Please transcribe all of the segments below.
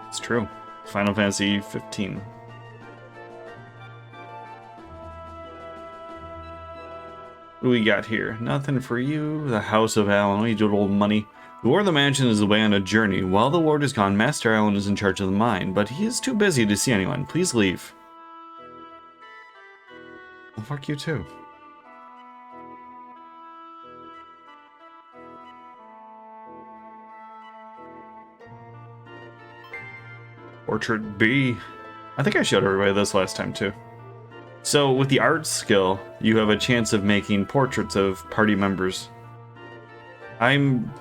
It's true. Final Fantasy 15. What do we got here? Nothing for you. The House of Alan. What do you do with old money? The Lord of the Mansion is away on a journey. While the Lord is gone, Master Alan is in charge of the mine, but he is too busy to see anyone. Please leave. Well, fuck you too. Portrait B. I think I showed everybody this last time too. So with the art skill, you have a chance of making portraits of party members. I'm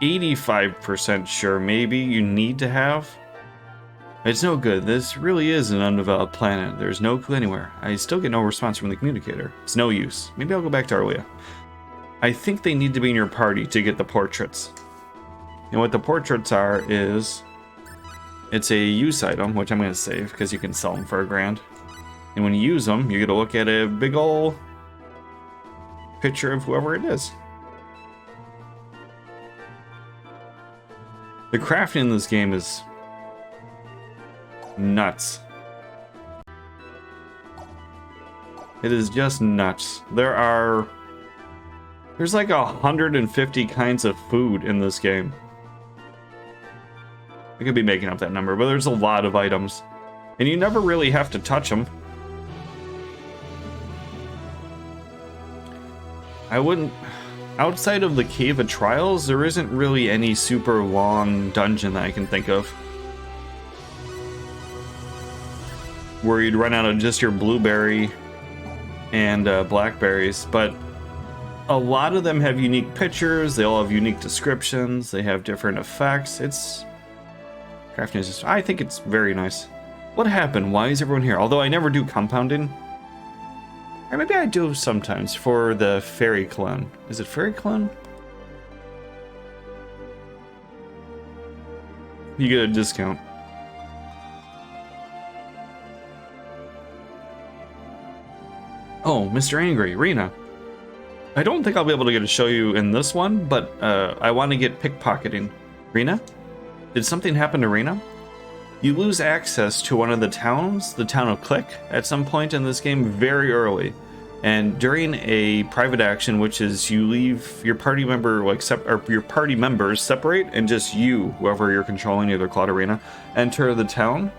85% sure maybe you need to have. It's no good. This really is an undeveloped planet. There's no clue anywhere. I still get no response from the communicator. It's no use. Maybe I'll go back to Arlia. I think they need to be in your party to get the portraits. And what the portraits are is... it's a use item, which I'm going to save because you can sell them for $1,000. And when you use them, you get to look at a big ol' picture of whoever it is. The crafting in this game is nuts. It is just nuts. There's like 150 kinds of food in this game. I could be making up that number, but there's a lot of items. And you never really have to touch them. I wouldn't... outside of the Cave of Trials, there isn't really any super long dungeon that I can think of where you'd run out of just your blueberry and blackberries, but a lot of them have unique pictures, they all have unique descriptions, they have different effects. Crafting is just... I think it's very nice. What happened? Why is everyone here? Although I never do compounding. Or maybe I do sometimes for the Fairy Clone. Is it Fairy Clone? You get a discount. Oh, Mr. Angry, Rena. I don't think I'll be able to get to show you in this one, but I want to get pickpocketing. Rena? Did something happen to Rena? You lose access to one of the towns, the town of Click, at some point in this game very early. And during a private action, which is you leave your party member, your party members separate, and just you, whoever you're controlling, either Claude or Rena, enter the town.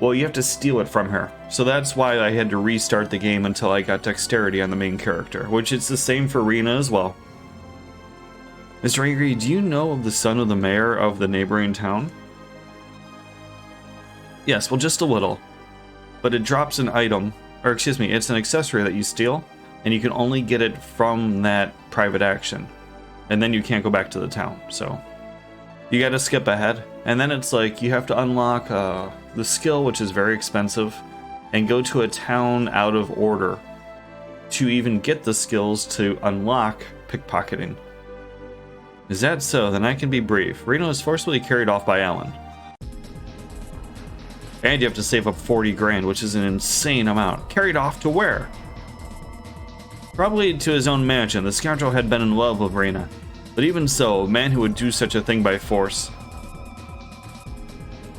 Well, you have to steal it from her. So that's why I had to restart the game until I got dexterity on the main character, which is the same for Rena as well. Mr. Angry, do you know of the son of the mayor of the neighboring town? Yes, well, just a little. But it drops an item, or excuse me, it's an accessory that you steal, and you can only get it from that private action. And then you can't go back to the town, so... you gotta skip ahead. And then it's like, you have to unlock the skill, which is very expensive, and go to a town out of order to even get the skills to unlock pickpocketing. Is that so? Then I can be brief. Reno is forcibly carried off by Alan. And you have to save up 40 grand, which is an insane amount. Carried off to where? Probably to his own mansion. The scoundrel had been in love with Rena. But even so, a man who would do such a thing by force.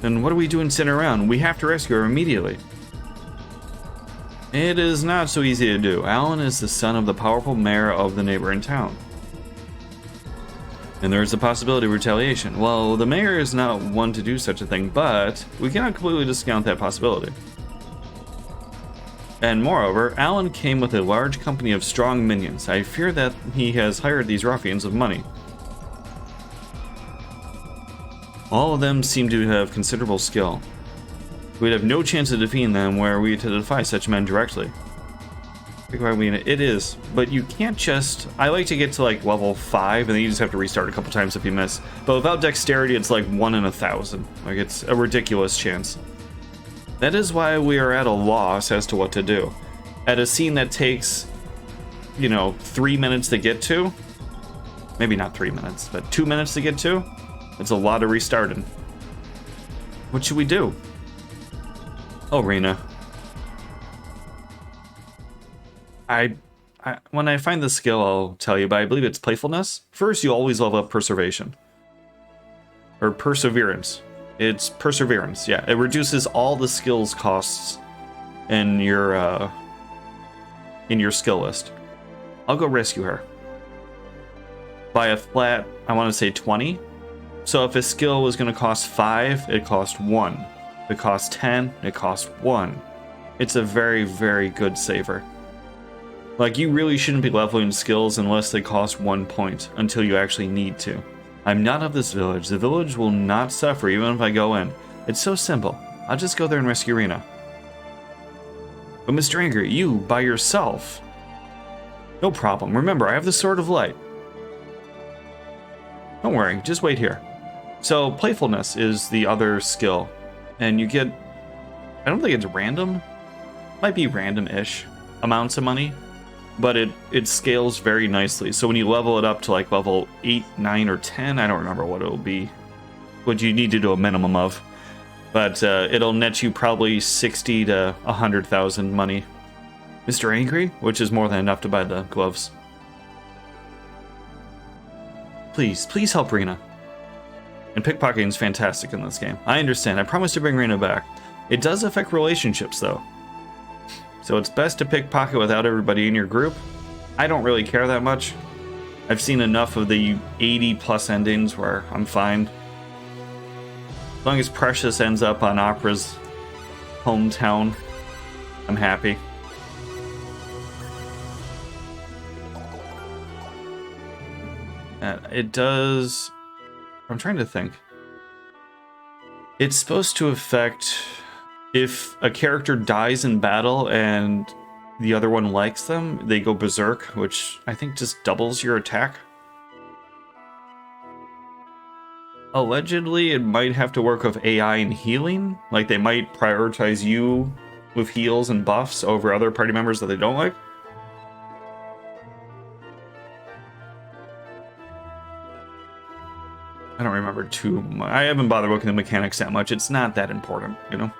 Then what are we doing sitting around? We have to rescue her immediately. It is not so easy to do. Alan is the son of the powerful mayor of the neighboring town. And there is the possibility of retaliation. Well, the mayor is not one to do such a thing, but we cannot completely discount that possibility. And moreover, Alan came with a large company of strong minions. I fear that he has hired these ruffians of money. All of them seem to have considerable skill. We'd have no chance of defeating them were we to defy such men directly. It is, but you can't just... I like to get to like level 5 and then you just have to restart a couple times if you miss. But without dexterity, it's like 1 in 1,000. Like, it's a ridiculous chance. That is why we are at a loss as to what to do. At a scene that takes, 3 minutes to get to, maybe not 3 minutes, but 2 minutes to get to, it's a lot of restarting. What should we do? Oh, Rena. When I find the skill, I'll tell you, but I believe it's playfulness. First, you always level up perseverance. Or perseverance. It's perseverance. Yeah, it reduces all the skills costs in your skill list. I'll go rescue her. By a flat, I want to say 20. So if a skill was going to cost 5, it cost 1. If it cost 10, it cost 1. It's a very, very good saver. Like, you really shouldn't be leveling skills unless they cost 1 point until you actually need to. I'm not of this village. The village will not suffer even if I go in. It's so simple. I'll just go there and rescue Rena. But Mr. Angry, you by yourself. No problem. Remember, I have the Sword of Light. Don't worry, just wait here. So, playfulness is the other skill. And you get, I don't think it's random. Might be random-ish amounts of money. But it scales very nicely. So when you level it up to like level 8, 9, or 10, I don't remember what it'll be. What you need to do a minimum of. But it'll net you probably 60 to 100,000 money. Mr. Angry, which is more than enough to buy the gloves. Please help Rena. And pickpocketing is fantastic in this game. I understand. I promise to bring Rena back. It does affect relationships, though. So it's best to pickpocket without everybody in your group. I don't really care that much. I've seen enough of the 80+ endings where I'm fine. As long as Precious ends up on Opera's hometown, I'm happy. It does... I'm trying to think. It's supposed to affect if a character dies in battle and the other one likes them, they go berserk, which I think just doubles your attack. Allegedly, it might have to work with AI and healing. Like, they might prioritize you with heals and buffs over other party members that they don't like. I don't remember too much. I haven't bothered looking at the mechanics that much. It's not that important, you know?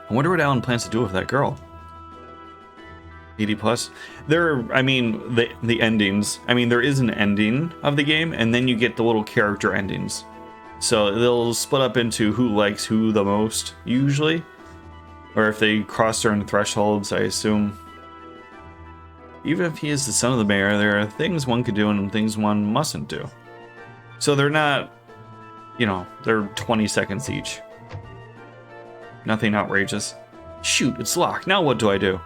I wonder what Alan plans to do with that girl. 80+. I mean, the endings. I mean, there is an ending of the game, and then you get the little character endings. So they'll split up into who likes who the most, usually. Or if they cross certain thresholds, I assume. Even if he is the son of the mayor, there are things one could do and things one mustn't do. So they're not, you know, they're 20 seconds each. Nothing outrageous. Shoot, it's locked. Now what do I do?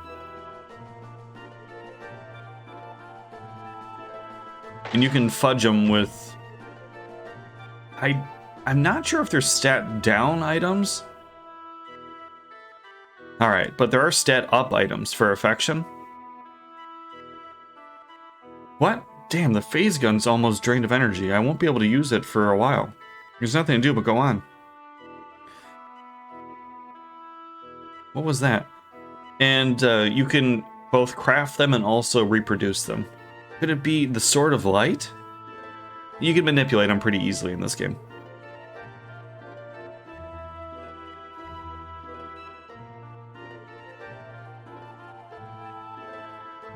And you can fudge them with... I'm not sure if they're stat down items. Alright, but there are stat up items for affection. What? Damn, the phase gun's almost drained of energy. I won't be able to use it for a while. There's nothing to do but go on. What was that? And you can both craft them and also reproduce them. Could it be the Sword of Light? You can manipulate them pretty easily in this game.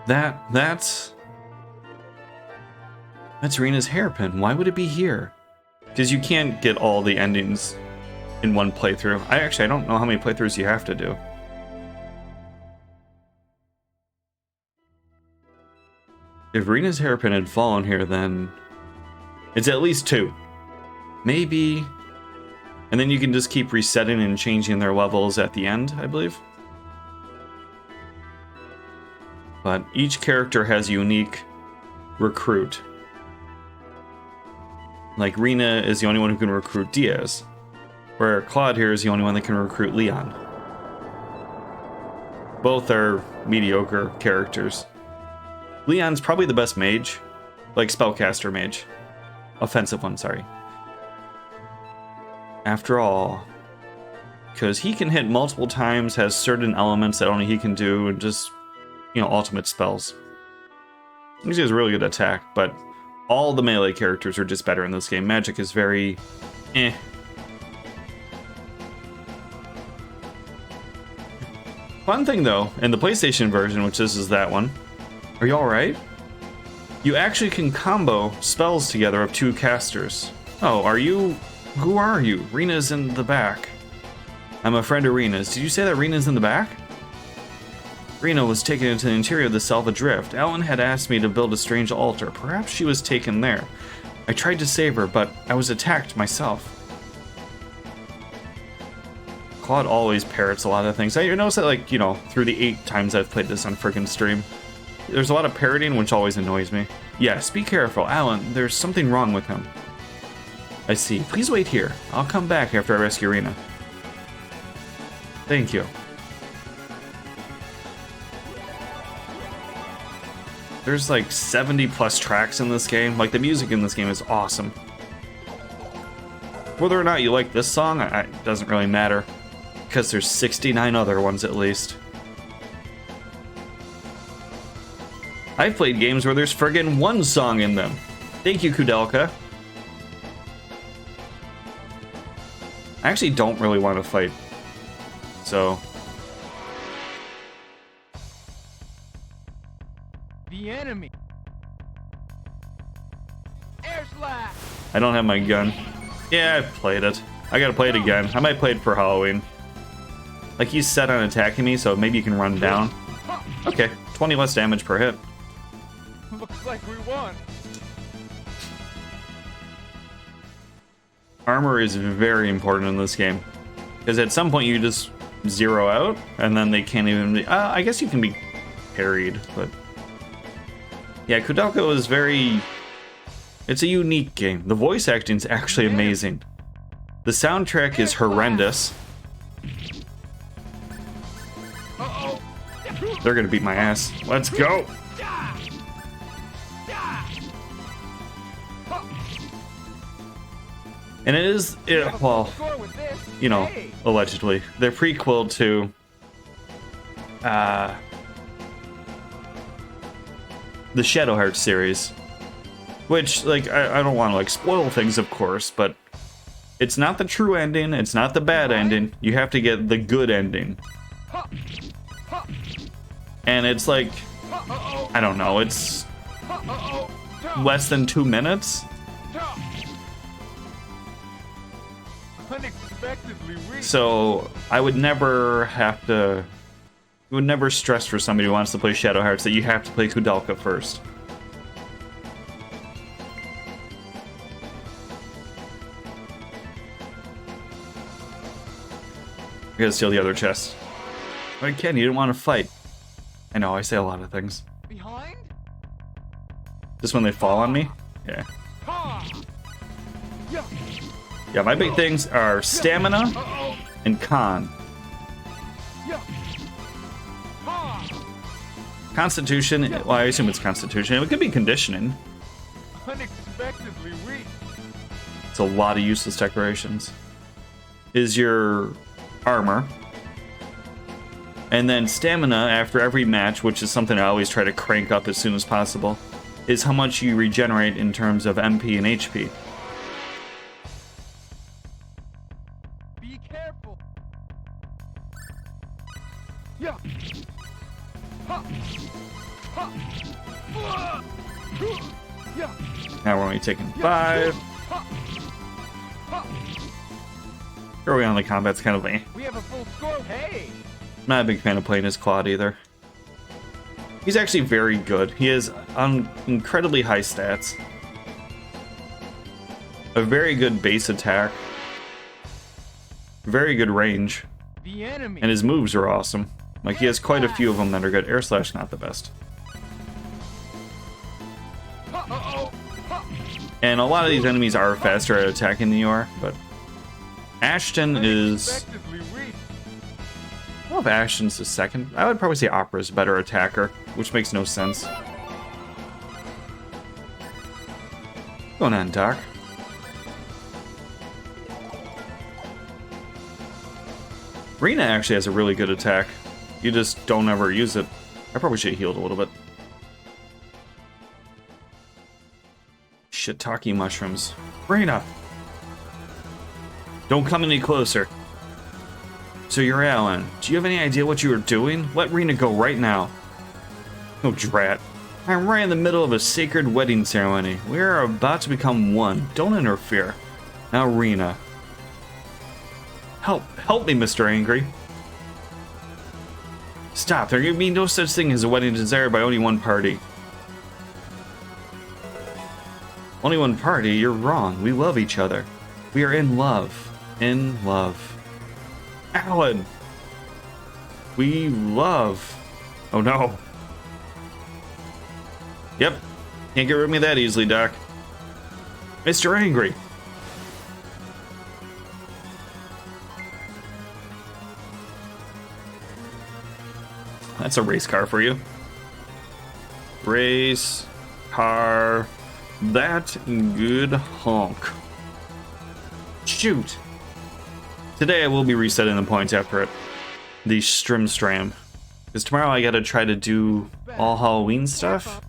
That's Rena's hairpin. Why would it be here? Because you can't get all the endings in one playthrough. I don't know how many playthroughs you have to do. If Rena's hairpin had fallen here, then it's at least 2. Maybe. And then you can just keep resetting and changing their levels at the end, I believe. But each character has a unique recruit. Like, Rena is the only one who can recruit Diaz, where Claude here is the only one that can recruit Leon. Both are mediocre characters. Leon's probably the best mage, like spellcaster mage. Offensive one, sorry. After all, because he can hit multiple times, has certain elements that only he can do, and just, you know, ultimate spells. He has a really good attack, but all the melee characters are just better in this game. Magic is very eh. Fun thing though, in the PlayStation version, which this is that one. Are you alright? You actually can combo spells together of 2 casters. Oh, are you... Who are you? Rina's in the back. I'm a friend of Rina's. Did you say that Rina's in the back? Rina was taken into the interior of the Selva Drift. Alan had asked me to build a strange altar. Perhaps she was taken there. I tried to save her, but I was attacked myself. Claude always parrots a lot of things. I noticed that, like, you know, through the 8 times I've played this on friggin' stream. There's a lot of parroting, which always annoys me. Yes, be careful. Alan, there's something wrong with him. I see. Please wait here. I'll come back after I rescue Rina. Thank you. There's like 70 plus tracks in this game. Like, the music in this game is awesome. Whether or not you like this song, it doesn't really matter. Because there's 69 other ones at least. I've played games where there's friggin' 1 song in them. Thank you, Kudelka. I actually don't really want to fight. So... The enemy. Air slash. I don't have my gun. Yeah, I played it. I gotta play it again. I might play it for Halloween. Like, he's set on attacking me, so maybe you can run down. Okay, 20 less damage per hit. Looks like we won. Armor is very important in this game. Because at some point you just zero out, and then they can't even be... I guess you can be parried, but... Yeah, Kudelka is very... It's a unique game. The voice acting is actually amazing. The soundtrack is horrendous. They're gonna beat my ass. Let's go! And it is, well, you know, allegedly, the prequel to, the Shadow Hearts series. Which, like, I don't want to, like, spoil things, of course, but it's not the true ending, it's not the bad ending, you have to get the good ending. And it's like, I don't know, it's less than 2 minutes? So I would never have to... You would never stress for somebody who wants to play Shadow Hearts that you have to play Kudelka first. I gotta steal the other chest. I can, you didn't want to fight. I know, I say a lot of things. Behind? Just when they fall on me? Yeah. Yeah, my big things are stamina and con. Constitution, well, I assume it's constitution. It could be conditioning. Unexpectedly weak. It's a lot of useless decorations. Is your armor. And then stamina after every match, which is something I always try to crank up as soon as possible, is how much you regenerate in terms of MP and HP. Be careful. Yeah. Now we're only taking 5. Early on, the combat's kind of We have a full score. Hey. not a big fan of playing as Claude either. He's actually very good. He has incredibly high stats. A very good base attack. Very good range. The enemy. And his moves are awesome. Like, he has quite a few of them that are good. Air Slash, not the best. And a lot of these enemies are faster at attacking than you are, but... Ashton is... I don't know if Ashton's the second. I would probably say Opera's a better attacker, which makes no sense. What's going on, Doc? Rina actually has a really good attack. You just don't ever use it. I probably should have healed a little bit. Shiitake mushrooms. Rina! Don't come any closer. So you're Alan. Do you have any idea what you were doing? Let Rina go right now. Oh, drat. I'm right in the middle of a sacred wedding ceremony. We are about to become one. Don't interfere. Now, Rena. Help me, Mr. Angry. Stop. There can be no such thing as a wedding desired by only one party. Only one party? You're wrong. We love each other. We are in love. In love. Alan! We love. Oh no. Yep. Can't get rid of me that easily, Doc. Mr. Angry. That's a race car for you. Race car. That good honk. Shoot. Today I will be resetting the points after it. The Stram. Because tomorrow I gotta try to do all Halloween stuff.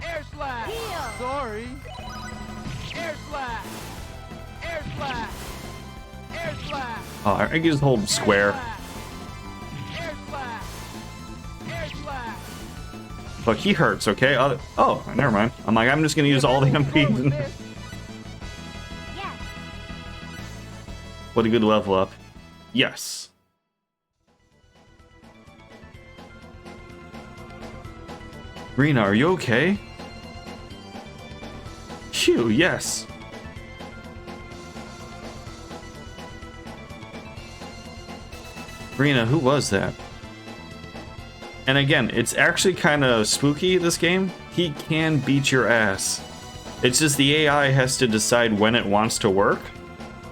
Air slash. Sorry. Air slash. Air slash. Air slash. Oh, I can just hold square. Air slash. Air slash. Look, he hurts, okay? Oh, never mind. I'm like, I'm just gonna use all the MP. What a good level up. Yes. Rena, are you okay? Phew, yes. Rena, who was that? And again, it's actually kind of spooky, this game. He can beat your ass. It's just the AI has to decide when it wants to work.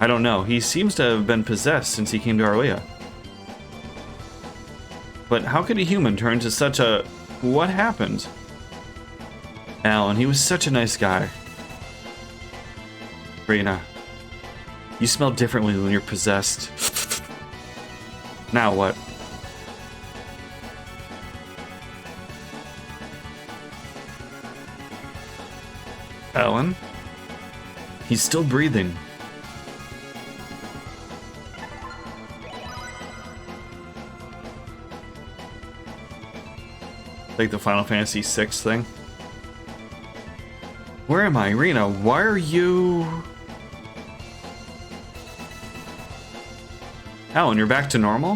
I don't know. He seems to have been possessed since he came to Arlia. But how could a human turn to such a... What happened? Alan, he was such a nice guy. Rena, you smell differently when you're possessed. Now what? Alan? He's still breathing. Like the Final Fantasy VI thing. Where am I, Rena? Why are you... Alan, you're back to normal?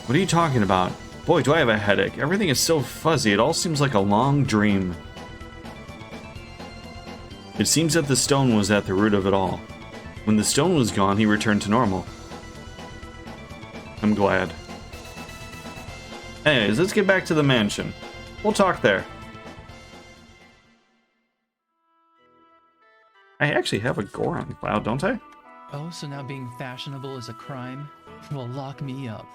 What are you talking about? Boy, do I have a headache. Everything is so fuzzy. It all seems like a long dream. It seems that the stone was at the root of it all. When the stone was gone, he returned to normal. I'm glad. Anyways, let's get back to the mansion. We'll talk there. I actually have a Goron cloud, don't I? Oh, so now being fashionable is a crime? Well, lock me up.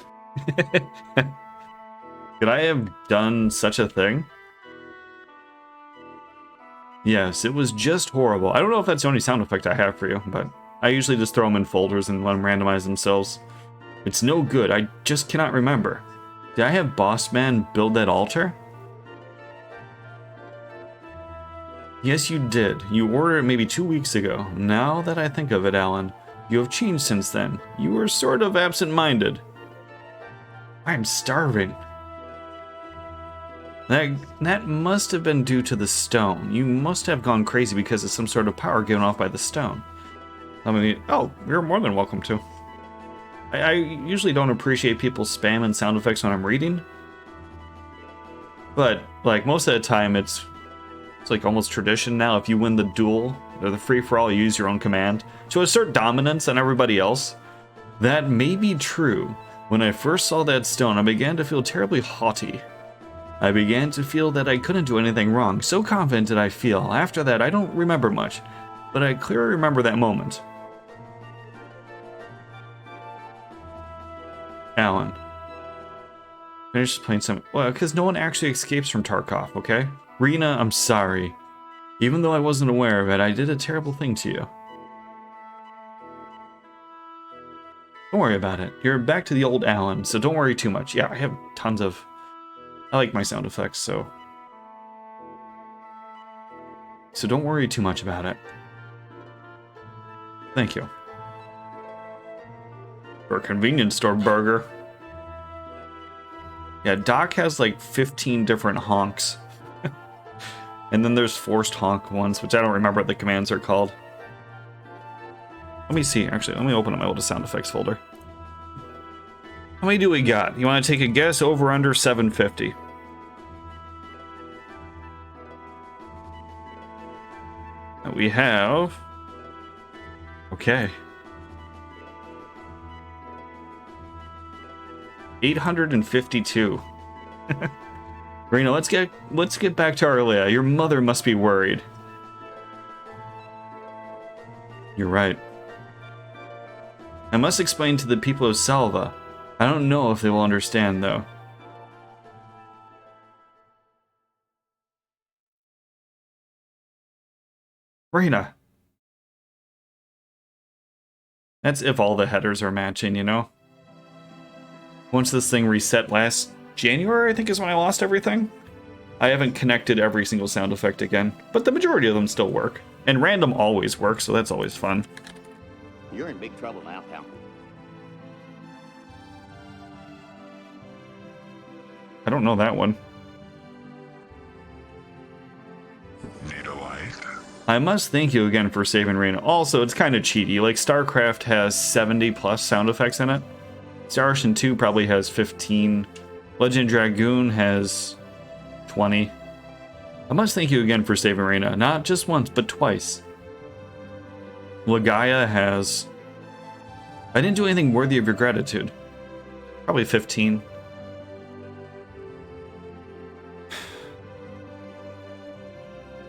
Could I have done such a thing? Yes, it was just horrible. I don't know if that's the only sound effect I have for you, but I usually just throw them in folders and let them randomize themselves. It's no good, I just cannot remember. Did I have Boss Man build that altar? Yes, you did. You ordered it maybe 2 weeks ago. Now that I think of it, Alan, you have changed since then. You were sort of absent-minded. I'm starving. That must have been due to the stone. You must have gone crazy because of some sort of power given off by the stone. I mean, oh, you're more than welcome to. I usually don't appreciate people's spam and sound effects when I'm reading. But, like, most of the time it's like almost tradition now. If you win the duel, or the free-for-all, you use your own command to assert dominance on everybody else. That may be true. When I first saw that stone, I began to feel terribly haughty. I began to feel that I couldn't do anything wrong. So confident did I feel. After that, I don't remember much, but I clearly remember that moment. Alan. Finish playing some... Well, because no one actually escapes from Tarkov, okay? Rena, I'm sorry. Even though I wasn't aware of it, I did a terrible thing to you. Don't worry about it. You're back to the old Alan, so don't worry too much. Yeah, I have tons of... I like my sound effects, so don't worry too much about it. Thank you. For a convenience store burger. Yeah, Doc has like 15 different honks. And then there's forced honk ones, which I don't remember what the commands are called. Let me see, actually, let me open up my old sound effects folder. How many do we got? You want to take a guess? Over, under 750. We have... Okay. 852. Rena, let's get back to Arlia. Your mother must be worried. You're right. I must explain to the people of Salva. I don't know if they will understand, though. Rena. That's if all the headers are matching, you know? Once this thing reset last January, I think is when I lost everything. I haven't connected every single sound effect again, but the majority of them still work. And random always works, so that's always fun. You're in big trouble now, pal. I don't know that one. I must thank you again for saving Rena. Also, it's kind of cheaty. Like, StarCraft has 70 plus sound effects in it. Star Ocean 2 probably has 15. Legend Dragoon has 20. I must thank you again for saving Rena. Not just once, but twice. Lagaya has... I didn't do anything worthy of your gratitude. Probably 15.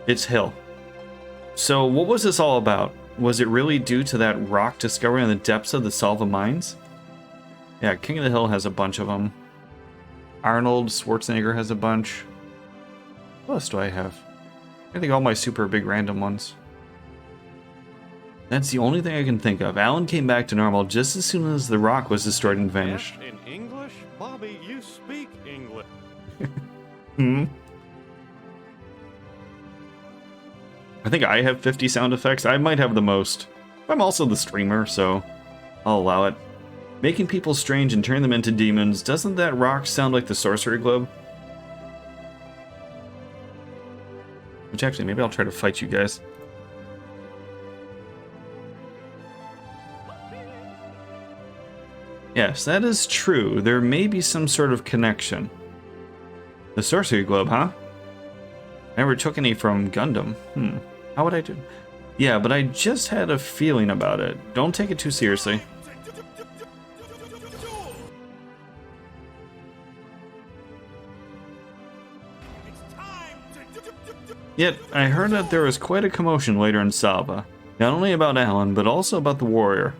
It's Hill. So, what was this all about? Was it really due to that rock discovery in the depths of the Salva mines? Yeah, King of the Hill has a bunch of them. Arnold Schwarzenegger has a bunch. What else do I have? I think all my super big random ones. That's the only thing I can think of. Alan came back to normal just as soon as the rock was destroyed and vanished. In English? Bobby, you speak English. Hmm? I think I have 50 sound effects. I might have the most. I'm also the streamer, so I'll allow it. Making people strange and turn them into demons. Doesn't that rock sound like the sorcery globe? Which actually, maybe I'll try to fight you guys. Yes, that is true. There may be some sort of connection. The sorcery globe, huh? Never took any from Gundam. How would I do? Yeah, but I just had a feeling about it. Don't take it too seriously. Yet, I heard that there was quite a commotion later in Salva. Not only about Alan, but also about the warrior.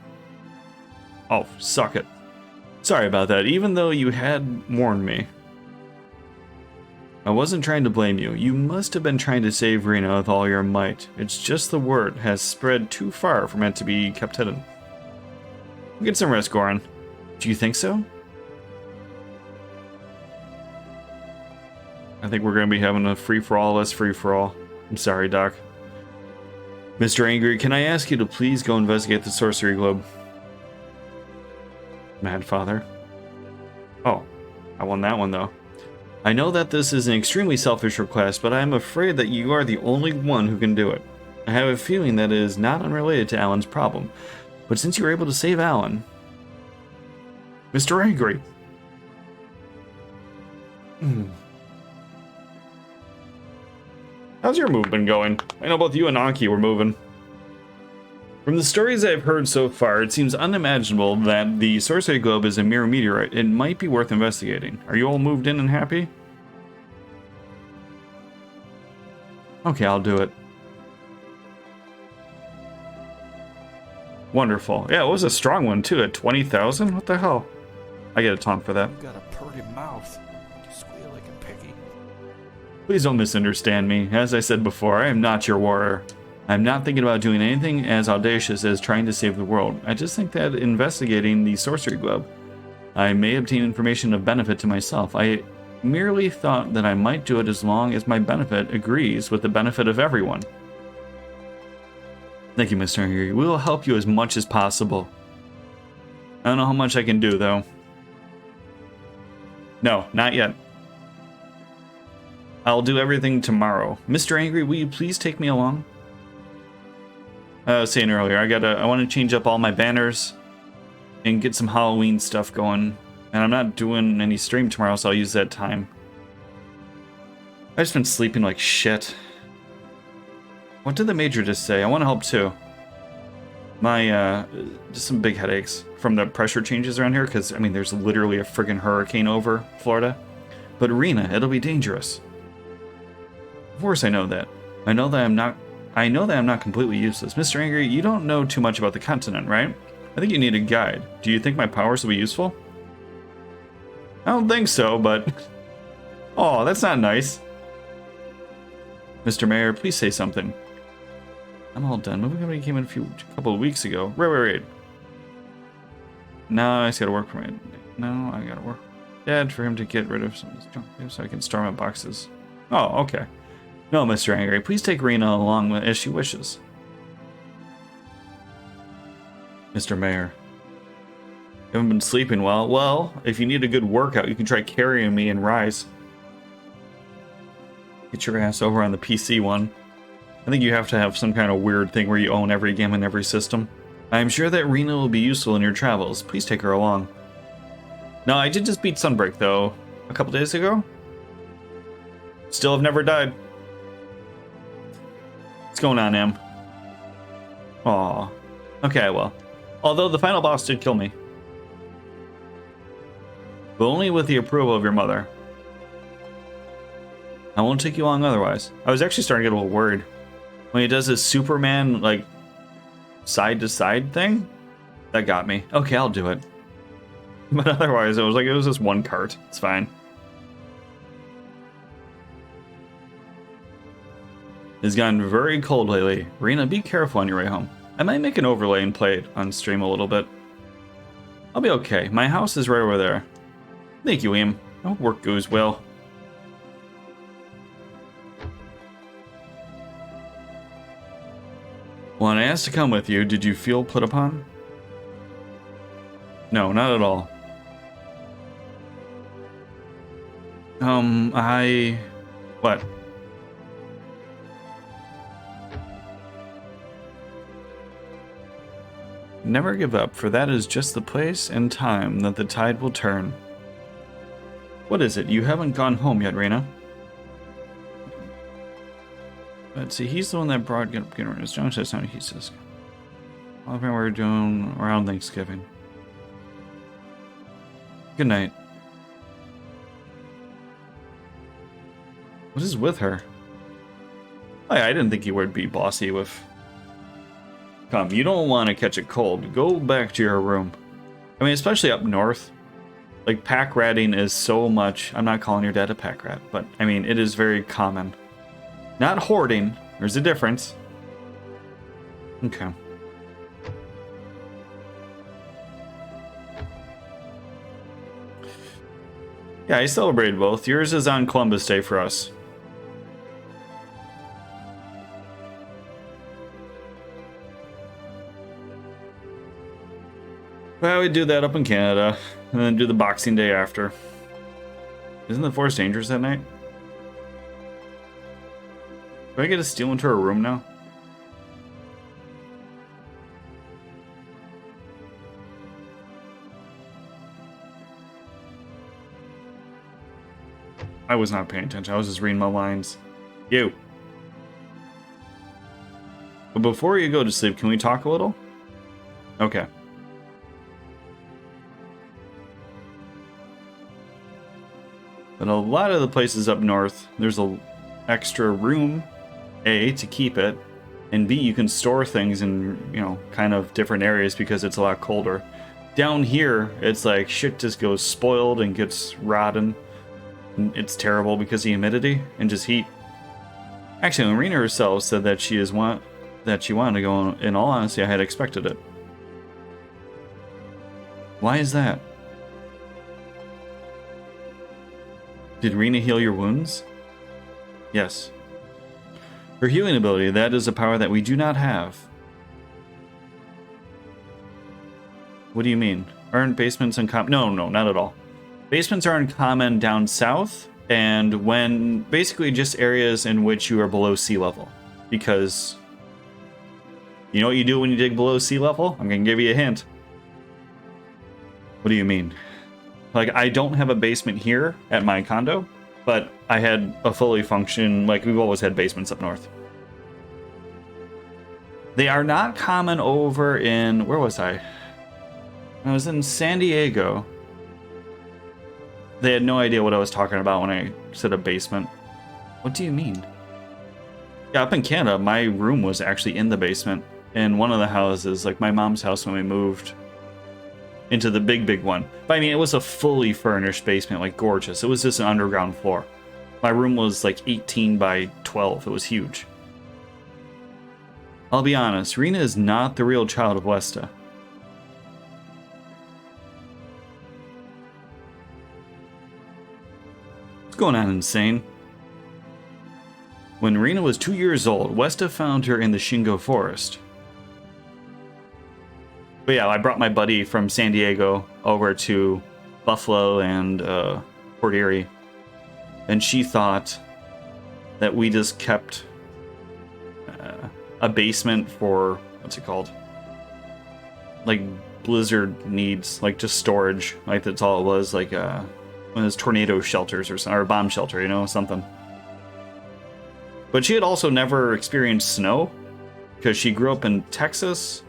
Oh, suck it. Sorry about that, even though you had warned me. I wasn't trying to blame you. You must have been trying to save Rena with all your might. It's just the word has spread too far for it to be kept hidden. Get some rest, Goran. Do you think so? I think we're going to be having a free-for-all less free-for-all. I'm sorry, Doc. Mr. Angry, can I ask you to please go investigate the sorcery globe? Mad Father. Oh, I won that one, though. I know that this is an extremely selfish request, but I am afraid that you are the only one who can do it. I have a feeling that it is not unrelated to Alan's problem. But since you were able to save Alan... Mr. Angry! How's your move been going? I know both you and Anki were moving. From the stories I've heard so far, it seems unimaginable that the sorcery globe is a mere meteorite. It might be worth investigating. Are you all moved in and happy? Okay, I'll do it. Wonderful. Yeah, it was a strong one too, at 20,000? What the hell? I get a taunt for that. You got a purty mouth. You squeal like a piggy. Please don't misunderstand me. As I said before, I am not your warrior. I'm not thinking about doing anything as audacious as trying to save the world. I just think that investigating the sorcery globe, I may obtain information of benefit to myself. I merely thought that I might do it as long as my benefit agrees with the benefit of everyone. Thank you, Mr. Angry. We will help you as much as possible. I don't know how much I can do, though. No, not yet. I'll do everything tomorrow. Mr. Angry, will you please take me along? I was saying earlier, I want to change up all my banners and get some Halloween stuff going. And I'm not doing any stream tomorrow, so I'll use that time. I've just been sleeping like shit. What did the major just say? I want to help too. My, just some big headaches from the pressure changes around here, because, I mean, there's literally a friggin' hurricane over Florida. But Rena, it'll be dangerous. Of course I know that. I know that I'm not completely useless. Mr. Angry, you don't know too much about the continent, right? I think you need a guide. Do you think my powers will be useful? I don't think so, but... Oh, that's not nice. Mr. Mayor, please say something. I'm all done. Moving company came in a couple of weeks ago. Right. Now I just gotta work for it. No, I gotta work. Dad, for him to get rid of some of this junk so I can store my boxes. Oh, okay. No, Mr. Angry, please take Rena along as she wishes. Mr. Mayor. You haven't been sleeping well. Well, if you need a good workout, you can try carrying me and Rise. Get your ass over on the PC one. I think you have to have some kind of weird thing where you own every game and every system. I am sure that Rena will be useful in your travels. Please take her along. No, I did just beat Sunbreak, though, a couple days ago. Still have never died. What's going on, Em? Aw. Okay, well. Although the final boss did kill me. But only with the approval of your mother. I won't take you along otherwise. I was actually starting to get a little worried. When he does this Superman, like, side-to-side thing, that got me. Okay, I'll do it. But otherwise, it was just one cart. It's fine. It's gotten very cold lately. Rena, be careful on your way home. I might make an overlay and play it on stream a little bit. I'll be okay. My house is right over there. Thank you, Ian. I hope work goes well. When I asked to come with you, did you feel put upon? No, not at all. What? Never give up, for that is just the place and time that the tide will turn. What is it? You haven't gone home yet, Rena? Let's see, he's the one that brought Gunner's. John says something, he says. All of we're doing around Thanksgiving. Good night. What is with her? I didn't think you would be bossy with... Come, you don't want to catch a cold. Go back to your room. I mean, especially up north. Like, pack ratting is so much... I'm not calling your dad a pack rat, but, I mean, it is very common. Not hoarding. There's a difference. Okay. Yeah, I celebrated both. Yours is on Columbus Day for us. Well, we do that up in Canada, and then do the Boxing Day after. Isn't the forest dangerous that night? Do I get to steal into her room now? I was not paying attention. I was just reading my lines. You. But before you go to sleep, can we talk a little? Okay. But a lot of the places up north, there's a extra room, A, to keep it, and B, you can store things in, you know, kind of different areas because it's a lot colder. Down here, it's like shit just goes spoiled and gets rotten. And it's terrible because of humidity and just heat. Actually, Marina herself said that she wanted to go. In all honesty, I had expected it. Why is that? Did Rena heal your wounds? Yes. Her healing ability, that is a power that we do not have. What do you mean? Aren't basements and No, not at all. Basements are uncommon down south, and when basically just areas in which you are below sea level. Because you know what you do when you dig below sea level? I'm going to give you a hint. What do you mean? Like, I don't have a basement here at my condo, but I had a fully function, like we've always had basements up north. They are not common over in, where was I? I was in San Diego. They had no idea what I was talking about when I said a basement. What do you mean? Yeah, up in Canada, my room was actually in the basement in one of the houses, like my mom's house when we moved into the big one. But I mean, it was a fully furnished basement, like gorgeous. It was just an underground floor. My room was like 18 by 12. It was huge. I'll be honest, Rena is not the real child of Westa. What's going on, Insane? When Rena was 2 years old, Westa found her in the Shingo Forest. But yeah, I brought my buddy from San Diego over to Buffalo and Port Erie. And she thought that we just kept a basement for, what's it called? Like blizzard needs, like just storage. Like that's all it was, like one of those tornado shelters or bomb shelter, you know, something. But she had also never experienced snow because she grew up in Texas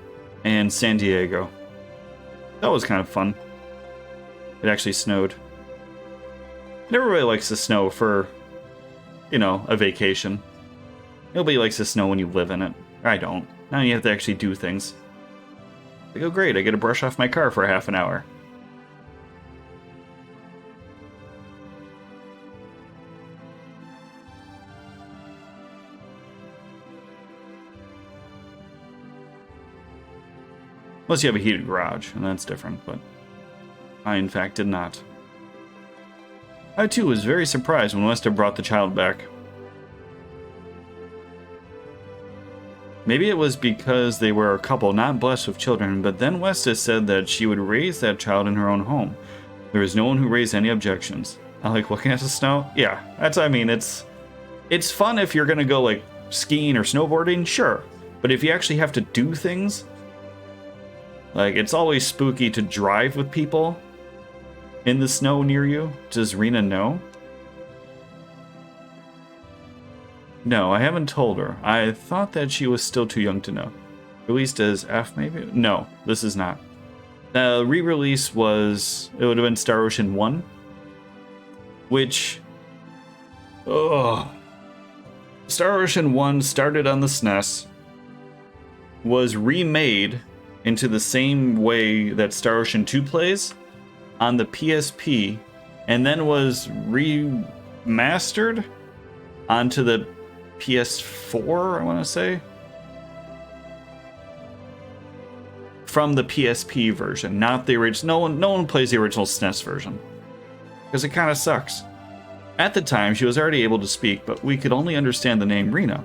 and San Diego. That was kind of fun. It actually snowed. Everybody likes the snow for, you know, a vacation. Nobody likes the snow when you live in it. I don't. Now you have to actually do things. Like, oh great, I get to brush off my car for half an hour. Unless you have a heated garage, and that's different, but I, in fact, did not. I, too, was very surprised when Westa brought the child back. Maybe it was because they were a couple not blessed with children, but then Westa said that she would raise that child in her own home. There was no one who raised any objections. I like looking at the snow. Yeah, that's, I mean, it's fun if you're gonna go, like, skiing or snowboarding, sure. But if you actually have to do things, like, it's always spooky to drive with people in the snow near you. Does Rena know? No, I haven't told her. I thought that she was still too young to know. Released as F, maybe? No, this is not. The re-release was... It would have been Star Ocean 1. Which... Ugh. Star Ocean 1 started on the SNES. Was remade into the same way that Star Ocean 2 plays on the PSP, and then was remastered onto the PS4, I want to say, from the PSP version, not the original. No one plays the original SNES version because it kind of sucks. At the time, she was already able to speak, but we could only understand the name Rena.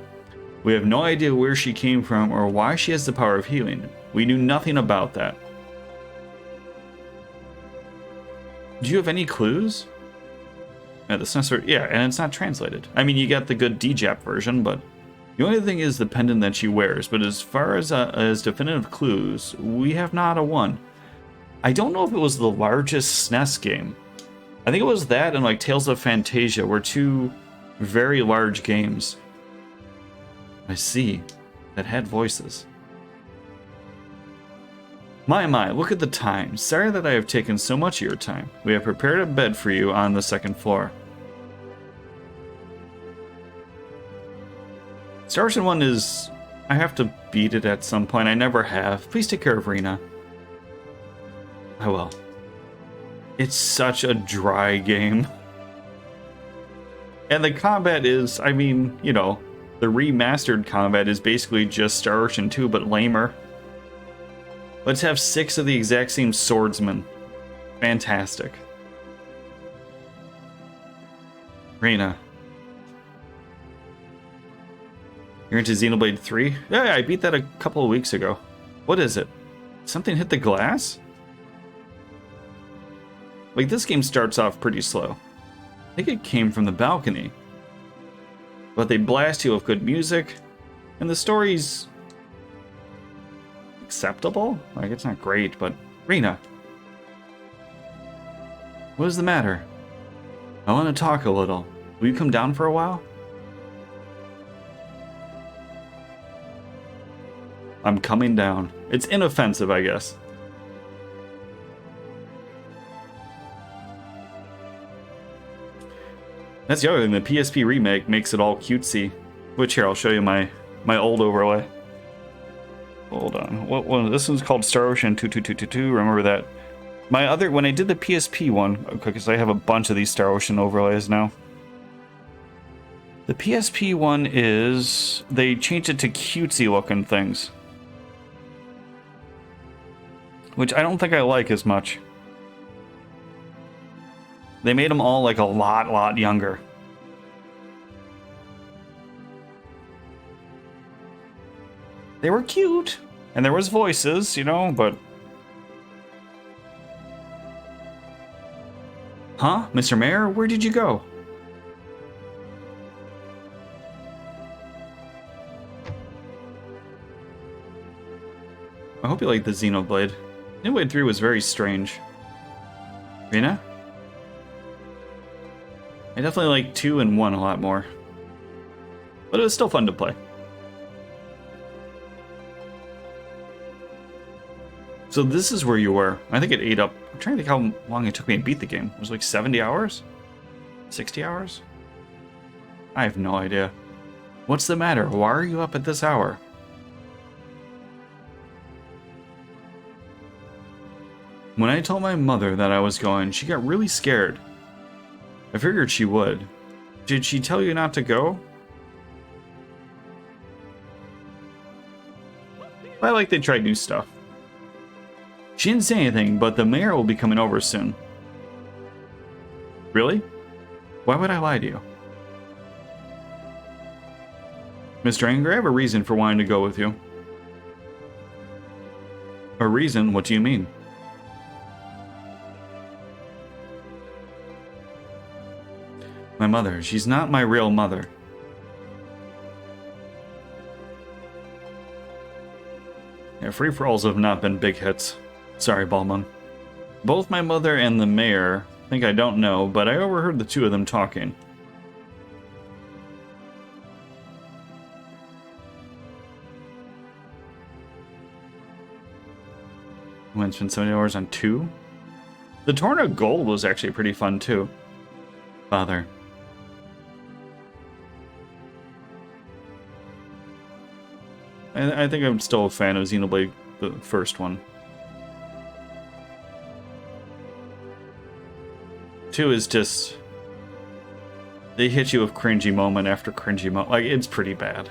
We have no idea where she came from or why she has the power of healing. We knew nothing about that. Do you have any clues? Yeah, the SNES, yeah, and it's not translated. I mean, you got the good DJAP version, but the only thing is the pendant that she wears. But as far as definitive clues, we have not a one. I don't know if it was the largest SNES game. I think it was that and like Tales of Fantasia were two very large games. I see. That had voices. My, look at the time. Sorry that I have taken so much of your time. We have prepared a bed for you on the second floor. Star Ocean 1 is... I have to beat it at some point. I never have. Please take care of Rena. I will. It's such a dry game. And the combat is, I mean, you know, the remastered combat is basically just Star Ocean 2, but lamer. Let's have 6 of the exact same swordsmen. Fantastic. Rena. You're into Xenoblade 3? Yeah, I beat that a couple of weeks ago. What is it? Something hit the glass? Like, this game starts off pretty slow. I think it came from the balcony. But they blast you with good music, and the story's acceptable? Like, it's not great, but... Rena. What is the matter? I want to talk a little. Will you come down for a while? I'm coming down. It's inoffensive, I guess. That's the other thing. The PSP remake makes it all cutesy. Which, here, I'll show you my old overlay. Hold on. What one? This one's called Star Ocean 22222. Remember that? My other, when I did the PSP one, okay, because I have a bunch of these Star Ocean overlays now. The PSP one is, they changed it to cutesy looking things. Which I don't think I like as much. They made them all like a lot younger. They were cute, and there was voices, you know, but... Huh? Mr. Mayor, where did you go? I hope you like the Xenoblade. Xenoblade 3 was very strange. Rena? I definitely like 2 and 1 a lot more. But it was still fun to play. So this is where you were. I think it ate up... I'm trying to think how long it took me to beat the game. It was like 70 hours? 60 hours? I have no idea. What's the matter? Why are you up at this hour? When I told my mother that I was going, she got really scared. I figured she would. Did she tell you not to go? I like they tried new stuff. She didn't say anything, but the mayor will be coming over soon. Really? Why would I lie to you? Mr. Anger, I have a reason for wanting to go with you. A reason? What do you mean? My mother. She's not my real mother. Yeah, free-for-alls have not been big hits. Sorry, Balmung. Both my mother and the mayor think I don't know, but I overheard the two of them talking. I went and spent 70 hours on 2? The Torn of Gold was actually pretty fun, too. Father. I think I'm still a fan of Xenoblade, the first one. 2 is just... They hit you with cringy moment after cringy moment. Like, it's pretty bad.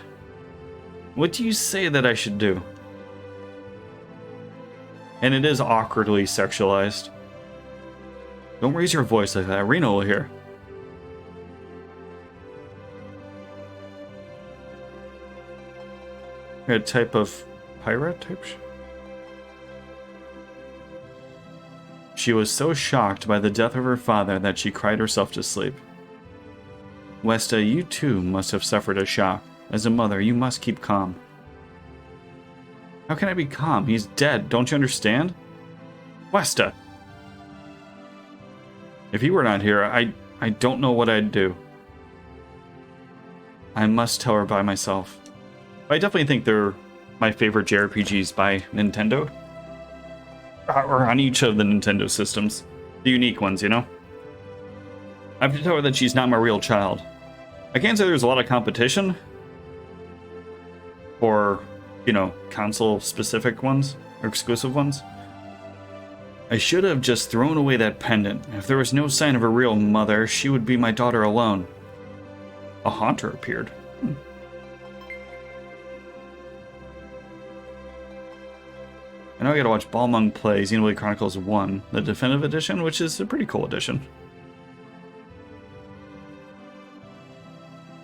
What do you say that I should do? And it is awkwardly sexualized. Don't raise your voice like that. Reno will hear. A type of pirate type? She was so shocked by the death of her father that she cried herself to sleep. Westa, you too must have suffered a shock. As a mother, you must keep calm. How can I be calm? He's dead. Don't you understand? Westa! If he were not here, I don't know what I'd do. I must tell her by myself. I definitely think they're my favorite JRPGs by Nintendo. Or on each of the Nintendo systems. The unique ones, you know? I have to tell her that she's not my real child. I can't say there's a lot of competition for, you know, console-specific ones, or exclusive ones. I should have just thrown away that pendant. If there was no sign of a real mother, she would be my daughter alone. A haunter appeared. I know I gotta watch Balmung play Xenoblade Chronicles 1, the definitive edition, which is a pretty cool edition.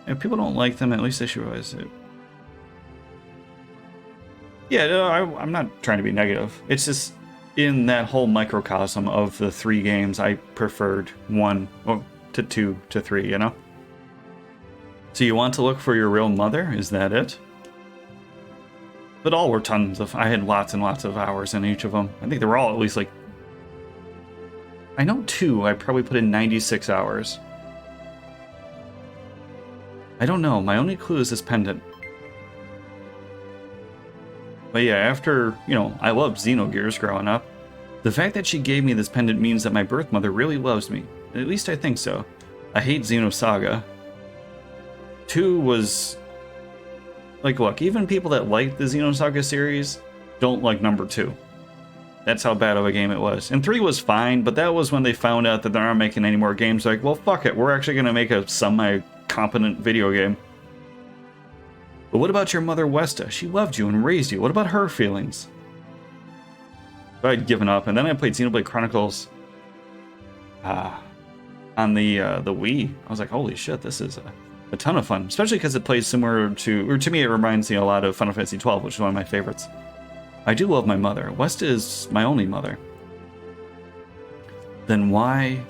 If people don't like them, at least they should realize it. Yeah, no, I'm not trying to be negative. It's just, in that whole microcosm of the 3 games, I preferred 1 to 2 to 3, you know? So you want to look for your real mother? Is that it? But all were tons of... I had lots and lots of hours in each of them. I think they were all at least like... I know 2, I probably put in 96 hours. I don't know, my only clue is this pendant. But yeah, after, you know, I loved Xenogears growing up. The fact that she gave me this pendant means that my birth mother really loves me. At least I think so. I hate Xenosaga. 2 was... Like, look, even people that like the Xenosaga series don't like number 2. That's how bad of a game it was. And 3 was fine, but that was when they found out that they aren't making any more games. Like, well, fuck it, we're actually going to make a semi-competent video game. But what about your mother, Westa? She loved you and raised you. What about her feelings? So I'd given up, and then I played Xenoblade Chronicles on the Wii. I was like, holy shit, this is a ton of fun. Especially because it plays similar to... Or to me, it reminds me a lot of Final Fantasy XII, which is one of my favorites. I do love my mother. Westa is my only mother. Then why...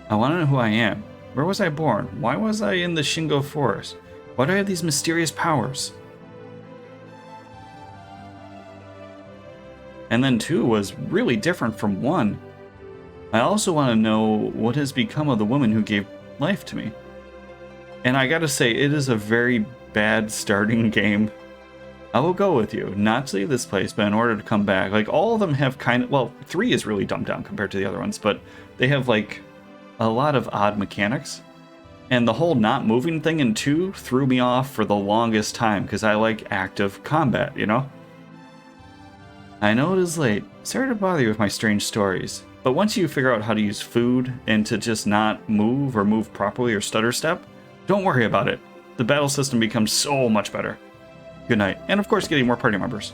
I want to know who I am. Where was I born? Why was I in the Shingo Forest? Why do I have these mysterious powers? And then 2 was really different from 1. I also want to know what has become of the woman who gave life to me. And I gotta say, it is a very bad starting game. I will go with you, not to leave this place, but in order to come back. Like, all of them have kind of... Well, 3 is really dumbed down compared to the other ones, but they have, like, a lot of odd mechanics. And the whole not moving thing in 2 threw me off for the longest time, because I like active combat, you know? I know it is late. Sorry to bother you with my strange stories. But once you figure out how to use food, and to just not move, or move properly, or stutter step, don't worry about it. The battle system becomes so much better. Good night. And of course, getting more party members.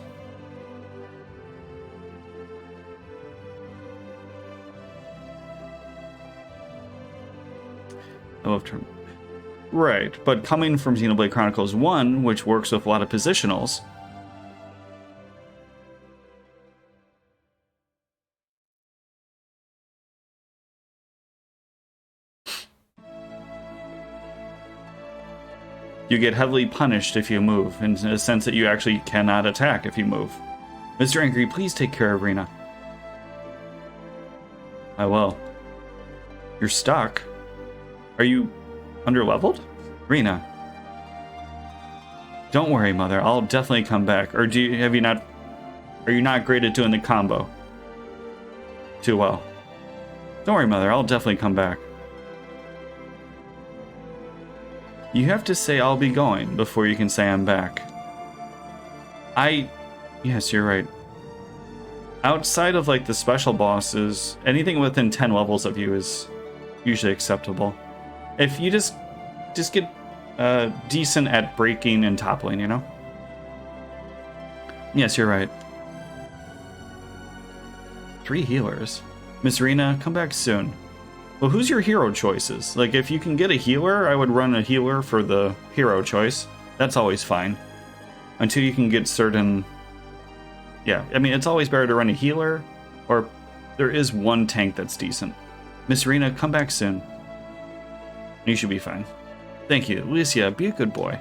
I love turn. Right, but coming from Xenoblade Chronicles 1, which works with a lot of positionals, you get heavily punished if you move, in a sense that you actually cannot attack if you move. Mr. Angry, please take care of Rena. I will. You're stuck. Are you underleveled? Rena. Don't worry, Mother. I'll definitely come back. Or are you not great at doing the combo too well? Don't worry, Mother. I'll definitely come back. You have to say I'll be going before you can say I'm back. Yes, you're right. Outside of, like, the special bosses, anything within 10 levels of you is usually acceptable. If you just get decent at breaking and toppling, you know? Yes, you're right. 3 healers. Miss Rena, come back soon. Well, who's your hero choices? Like, if you can get a healer, I would run a healer for the hero choice. That's always fine. Until you can get certain... Yeah, I mean, it's always better to run a healer, or there is one tank that's decent. Miss Rena, come back soon. You should be fine. Thank you. Lucia, be a good boy.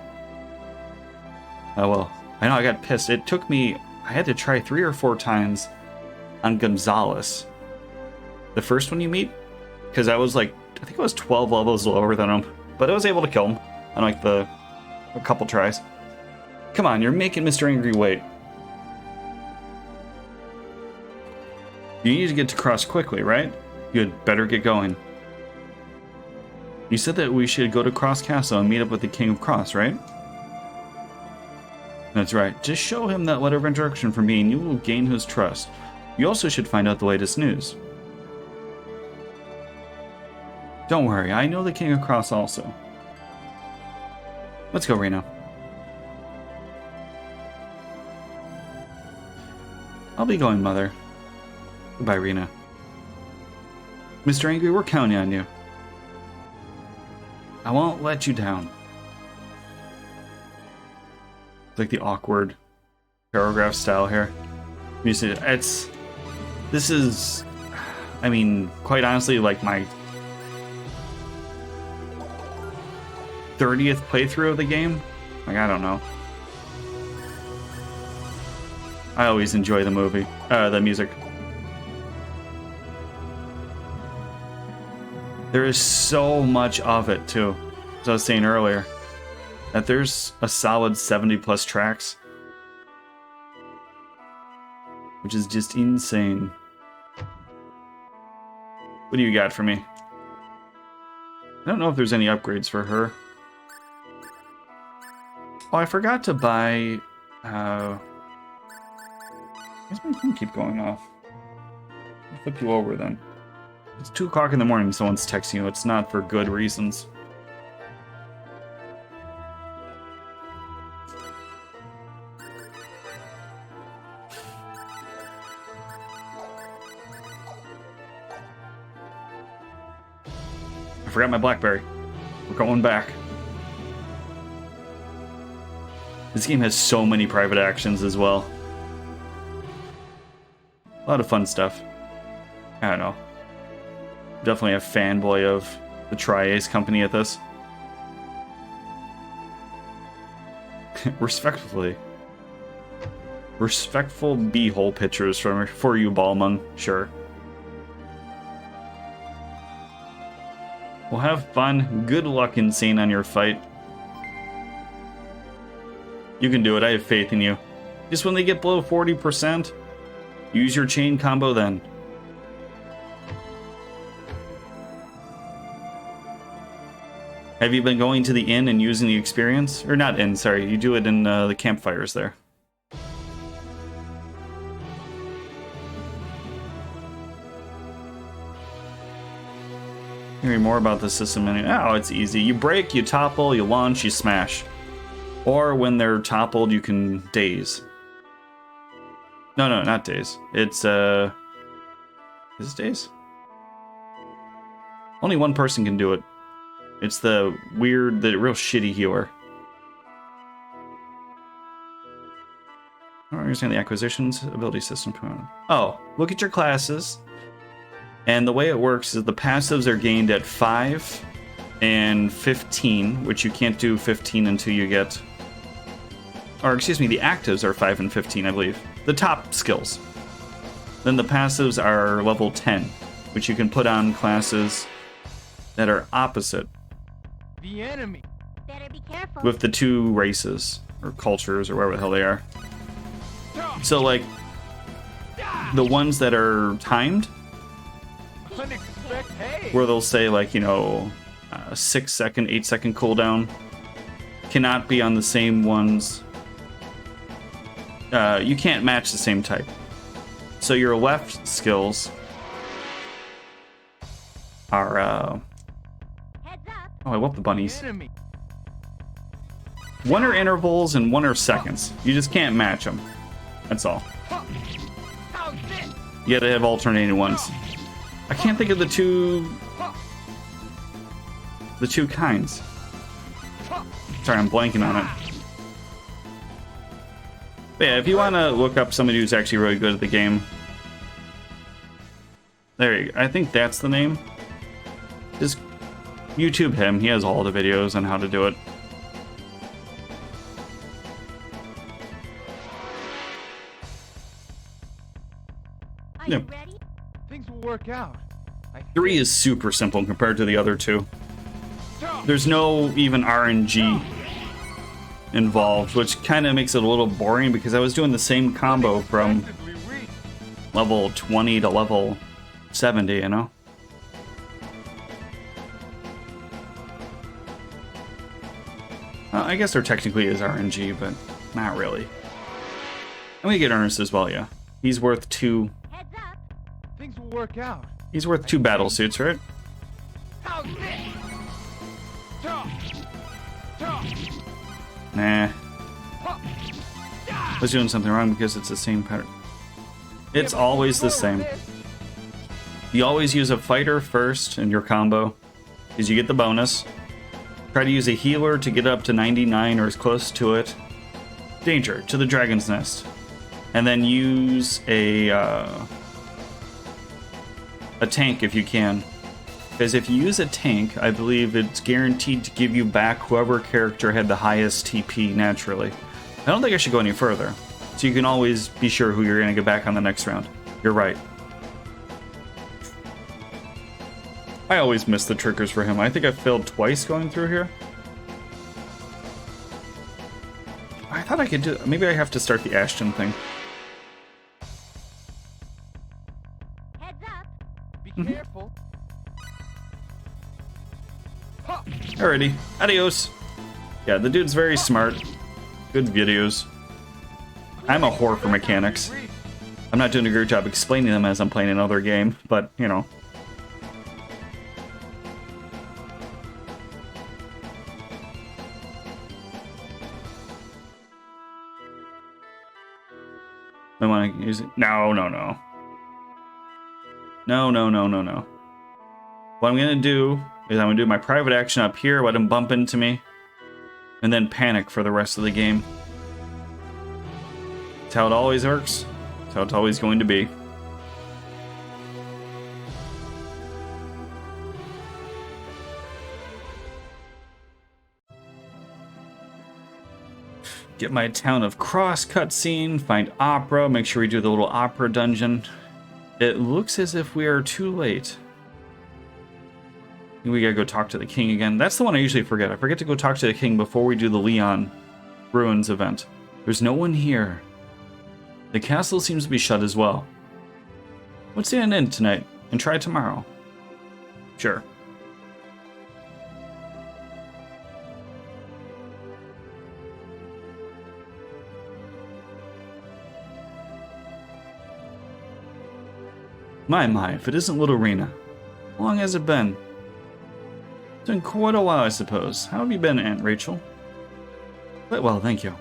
Oh, well. I know I got pissed. It took me... I had to try 3 or 4 times on Gonzalez. The first one you meet? Because I was like... I think I was 12 levels lower than him. But I was able to kill him on like a couple tries. Come on, you're making Mr. Angry wait. You need to get to Cross quickly, right? You'd better get going. You said that we should go to Cross Castle and meet up with the King of Cross, right? That's right. Just show him that letter of introduction from me and you will gain his trust. You also should find out the latest news. Don't worry, I know the King of Cross also. Let's go, Reno. I'll be going, Mother. Goodbye, Rena. Mr. Angry, we're counting on you. I won't let you down. Like the awkward paragraph style here. You see, it's This is, I mean, quite honestly, like my 30th playthrough of the game. Like, I don't know. I always enjoy the music. There is so much of it, too. As I was saying earlier, that there's a solid 70 plus tracks. Which is just insane. What do you got for me? I don't know if there's any upgrades for her. Oh, I forgot to buy... Why does my phone keep going off? I'll flip you over then. It's 2 o'clock in the morning, someone's texting you. It's not for good reasons. I forgot my BlackBerry. We're going back. This game has so many private actions as well. A lot of fun stuff. I don't know. Definitely a fanboy of the Tri-Ace company at this. Respectfully. Respectful b-hole pictures for you, Balmung. Sure. Well, have fun. Good luck, Insane, on your fight. You can do it. I have faith in you. Just when they get below 40%, use your chain combo then. Have you been going to the inn and using the experience? Or not inn, sorry. You do it in the campfires there. Hearing more about the system. Oh, it's easy. You break, you topple, you launch, you smash. Or when they're toppled, you can daze. No, not daze. It's, is it daze? Only one person can do it. It's the real shitty healer. I don't understand the acquisitions ability system. Oh, look at your classes. And the way it works is the passives are gained at 5 and 15, which you can't do 15 until you get... Or, excuse me, the actives are 5 and 15, I believe. The top skills. Then the passives are level 10, which you can put on classes that are opposite. The enemy. Better be careful. With the 2 races, or cultures, or whatever the hell they are. So, like, the ones that are timed... Where they'll say, like, you know, 6 second, 8 second cooldown cannot be on the same ones. You can't match the same type. So your left skills are, oh, I love the bunnies. One are intervals and one are seconds. You just can't match them. That's all. You gotta have alternating ones. I can't think of the two kinds. Sorry, I'm blanking on it. But yeah, if you want to look up somebody who's actually really good at the game, there you go. I think that's the name. Just YouTube him. He has all the videos on how to do it. Are you ready? Things will work out. 3 is super simple compared to the other 2. There's no even RNG involved, which kind of makes it a little boring because I was doing the same combo from level 20 to level 70, you know? I guess there technically is RNG, but not really. And we get Ernest as well, yeah. He's worth 2... Things will work out. He's worth 2 battle suits, right? Nah. I was doing something wrong because it's the same pattern. It's always the same. You always use a fighter first in your combo, because you get the bonus. Try to use a healer to get up to 99 or as close to it. Danger, to the Dragon's Nest. And then use a a tank if you can. Because if you use a tank, I believe it's guaranteed to give you back whoever character had the highest TP naturally. I don't think I should go any further. So you can always be sure who you're going to get back on the next round. You're right. I always miss the triggers for him. I think I failed twice going through here. I thought I could do... Maybe I have to start the Ashton thing. Heads up. Be careful. Alrighty. Adios. Yeah, the dude's very smart. Good videos. I'm a whore for mechanics. I'm not doing a great job explaining them as I'm playing another game, but, you know. I want to use it. No. No. What I'm going to do is I'm going to do my private action up here, let him bump into me, and then panic for the rest of the game. That's how it always works. That's how it's always going to be. Get my Town of Cross cutscene, find Opera, make sure we do the little Opera dungeon. It looks as if we are too late. We gotta go talk to the king again. That's the one I usually forget. I forget to go talk to the king before we do the Leon Ruins event. There's no one here. The castle seems to be shut as well. Let's stand in tonight and try tomorrow. Sure. My, if it isn't little Rena. How long has it been? It's been quite a while, I suppose. How have you been, Aunt Rachel? Quite well, thank you.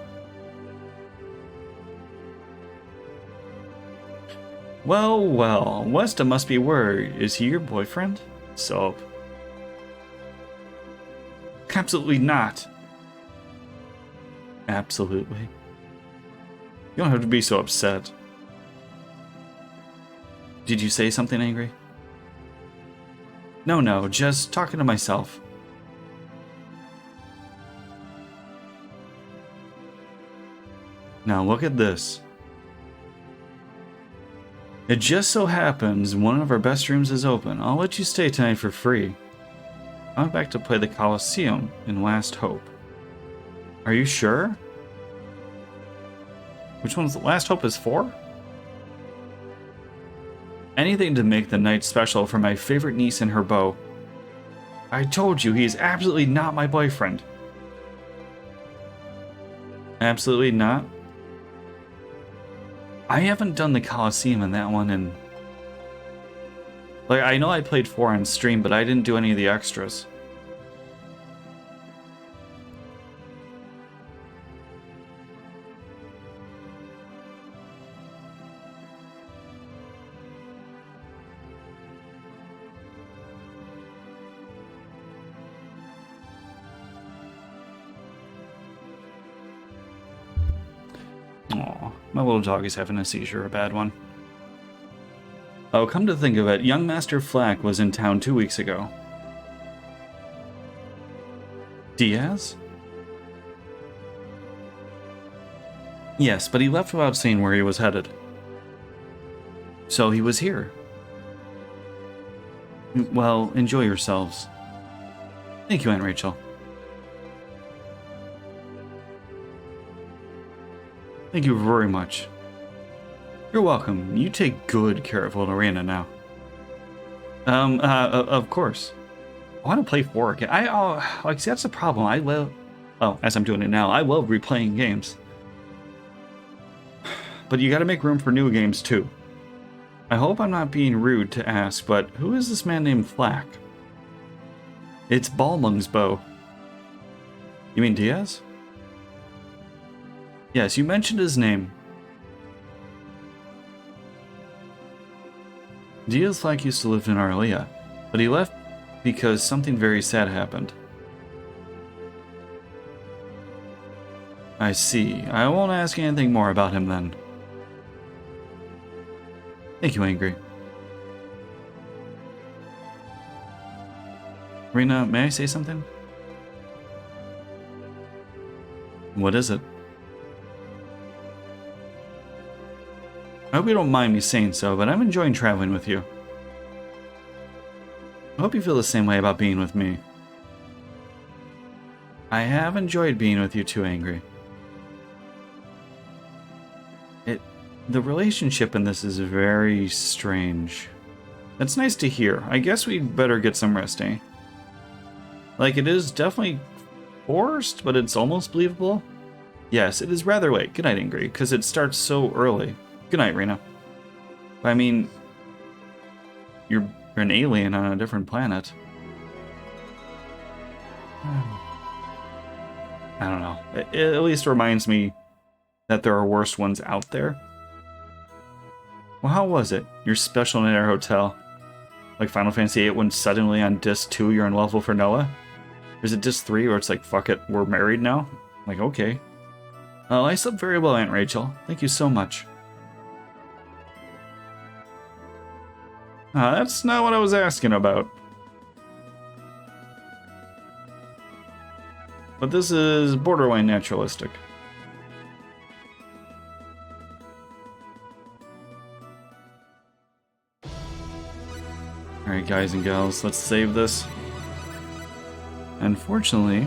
Well, Westa must be worried. Is he your boyfriend? So... Absolutely not. Absolutely. You don't have to be so upset. Did you say something angry? No, just talking to myself. Now look at this. It just so happens one of our best rooms is open. I'll let you stay tonight for free. I went back to play the Colosseum in Last Hope. Are you sure? Which one's Last Hope is 4? Anything to make the night special for my favorite niece and her beau. I told you, he is absolutely not my boyfriend. Absolutely not? I haven't done the Colosseum in that one and... Like, I know I played 4 on stream, but I didn't do any of the extras. Aw, my little dog is having a seizure, a bad one. Oh, come to think of it, young Master Flack was in town 2 weeks ago. Diaz? Yes, but he left without saying where he was headed. So he was here. Well, enjoy yourselves. Thank you, Aunt Rachel. Thank you very much. You're welcome. You take good care of little Rena now. Of course. I want to play 4 again. Like, see, that's the problem. I love... Oh, as I'm doing it now, I love replaying games. But you gotta make room for new games, too. I hope I'm not being rude to ask, but who is this man named Flack? It's Balmung's beau. You mean Diaz? Yes, you mentioned his name. Diaz Flack used to live in Arlia, but he left because something very sad happened. I see. I won't ask anything more about him then. Thank you, Angry. Rena, may I say something? What is it? I hope you don't mind me saying so, but I'm enjoying traveling with you. I hope you feel the same way about being with me. I have enjoyed being with you too, Angry. The relationship in this is very strange. That's nice to hear. I guess we'd better get some rest, eh? Like, it is definitely forced, but it's almost believable. Yes, it is rather late. Good night, Angry, because it starts so early. Good night, Rena. I mean, you're an alien on a different planet. I don't know. It at least reminds me that there are worse ones out there. Well, how was it? Your special night at our hotel? Like Final Fantasy VIII when suddenly on disc 2 you're in love for Noah? Or is it disc 3 where it's like, fuck it, we're married now? Like, okay. I slept very well, Aunt Rachel. Thank you so much. That's not what I was asking about. But this is borderline naturalistic. Alright, guys and gals, let's save this. Unfortunately,